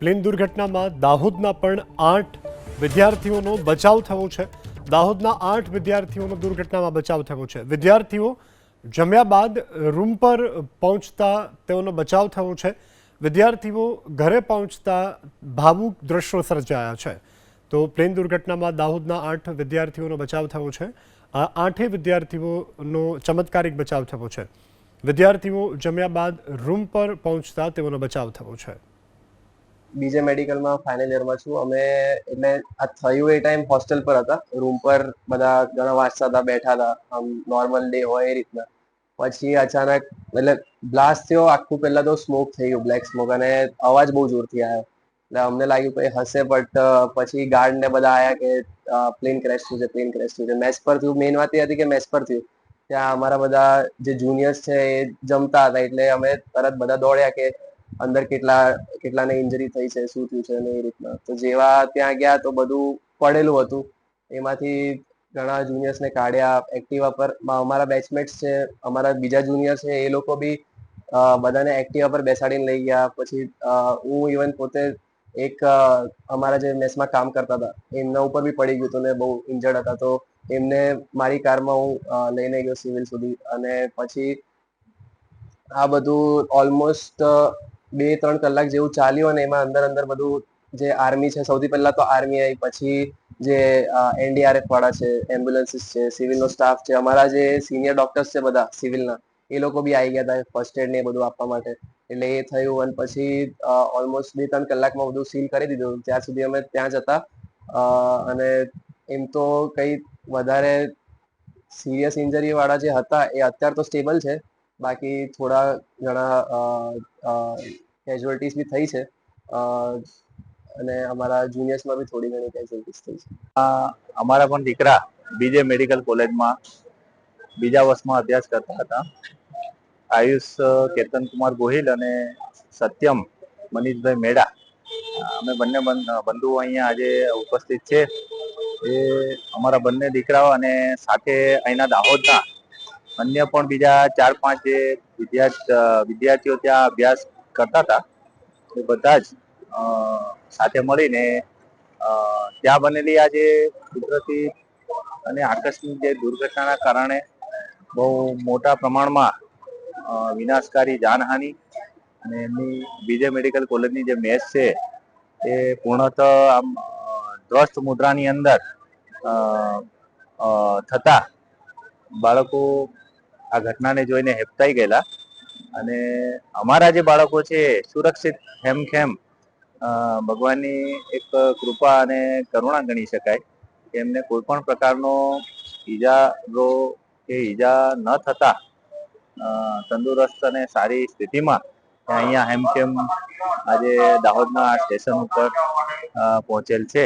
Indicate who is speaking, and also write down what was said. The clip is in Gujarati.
Speaker 1: પ્લેન દુર્ઘટનામાં દાહોદના પણ 8 વિદ્યાર્થીઓનો બચાવ થયો છે। દાહોદના 8 વિદ્યાર્થીઓનો દુર્ઘટનામાં બચાવ થયો છે। વિદ્યાર્થીઓ જમ્યા બાદ રૂમ પર પહોંચતા તેઓનો બચાવ થયો છે। વિદ્યાર્થીઓ ઘરે પહોંચતા ભાવુક દ્રશ્યો સર્જાયા છે। તો પ્લેન દુર્ઘટનામાં દાહોદના 8 વિદ્યાર્થીઓનો બચાવ થયો છે। આ 8 વિદ્યાર્થીઓનો ચમત્કારિક બચાવ થયો છે। વિદ્યાર્થીઓ જમ્યા બાદ રૂમ પર પહોંચતા તેઓનો બચાવ થયો છે।
Speaker 2: બીજે મેડિકલમાં ફાઇનલ યરમાં છું અમે। એટલે આ થયું એ ટાઈમ હોસ્ટેલ પર હતા, રૂમ પર બધા ઘણા વાંચતા હતા, બેઠા હતા, આમ નોર્મલ ડે હોય એ રીતના। પછી અચાનક એટલે બ્લાસ્ટ થયો, આખું પહેલા તો સ્મોક થઈ ગયું, બ્લેક સ્મોક, અને અવાજ બહુ જોરથી આવ્યો। એટલે અમને લાગ્યું કે હશે, બટ પછી ગાર્ડ ને બધા આવ્યા કે પ્લેન ક્રેશ થયું છે, પ્લેન ક્રેશ થયું છે। મેસ પર થયું, મેઇન વાત એ હતી કે મેસ પર થયું। ત્યાં અમારા બધા જે જુનિયર્સ છે એ જમતા હતા, એટલે અમે તરત બધા દોડ્યા કે અંદર કેટલાને ઇન્જરી થઈ છે, શું થયું છે ને એ રીતના। તો જેવા ત્યાં ગયા તો બધું પડેલું હતું। એમાંથી ઘણા જુનિયર્સને કાઢ્યા એક્ટિવા પર। અમારા બેચમેટ્સ છે, અમારા બીજા જુનિયર છે, એ લોકો બી બધાને એક્ટિવા પર બેસાડીને લઈ ગયા। પછી હું ઇવન પોતે એક અમારા જે મેસમાં કામ કરતા હતા એમના ઉપર બી પડી ગયું હતું ને બહુ ઇન્જર્ડ હતા, તો એમને મારી કારમાં હું લઈને ગયો સિવિલ સુધી। અને પછી આ બધું ઓલમોસ્ટ 2-3 કલાક જેવું ચાલ્યું, અને એમાં અંદર બધું જે આર્મી છે, સૌથી પહેલા તો આર્મી આવી, પછી જે NDRF વાળા છે, એમ્બ્યુલન્સીસ છે, સિવિલનો સ્ટાફ છે, અમારા જે સિનિયર ડોક્ટર્સ છે બધા સિવિલના, એ લોકો બી આવી ગયા હતા ફર્સ્ટ એડ ને એ બધું આપવા માટે। એટલે એ થયું, અને પછી ઓલમોસ્ટ 2-3 કલાકમાં બધું સીલ કરી દીધું। ત્યાં સુધી અમે ત્યાં જ હતા। અને એમ તો કંઈ વધારે સિરિયસ ઇન્જરી વાળા જે હતા એ અત્યારે તો સ્ટેબલ છે, બાકી થોડા ઘણા કેઝ્યુઅલ્ટીઝ બી થઈ છે। અને અમારા જુનિયર્સમાં બી થોડી ઘણી કેઝ્યુઅલ્ટીઝ થઈ છે।
Speaker 3: અમારા પણ દીકરા બીજે મેડિકલ કોલેજમાં બીજા વર્ષમાં અભ્યાસ કરતા હતા। આયુષ કેતનકુમાર ગોહિલ અને સત્યમ મનીષભાઈ મેડા, અમે બંને બંધુઓ અહીંયા આજે ઉપસ્થિત છે। એ અમારા બંને દીકરાઓ અને સાથે અહીંના દાહોદના અન્ય પણ બીજા 4-5 જે વિદ્યાર્થીઓ ત્યાં અભ્યાસ કરતા હતા, એ બધા જ સાથે મળીને ત્યાં બનેલી આ જે કુદરતી અને આકસ્મિક જે દુર્ઘટનાના કારણે બહુ મોટા પ્રમાણમાં વિનાશકારી જાનહાનિ, અને એમની બીજે મેડિકલ કોલેજની જે મેચ છે એ પૂર્ણતઃ આમ ધ્વસ્ત મુદ્રાની અંદર થતા બાળકો આ ઘટનાને જોઈને હેબતાઈ ગયેલા। અને અમારા જે બાળકો છે સુરક્ષિત હેમખેમ ભગવાનની એક કૃપા અને કરુણા ગણી શકાય કે એમને કોઈ પણ પ્રકારનો ઈજા ન થતા તંદુરસ્ત અને સારી સ્થિતિમાં અહીંયા હેમખેમ આજે દાહોદના સ્ટેશન ઉપર પહોંચેલ છે।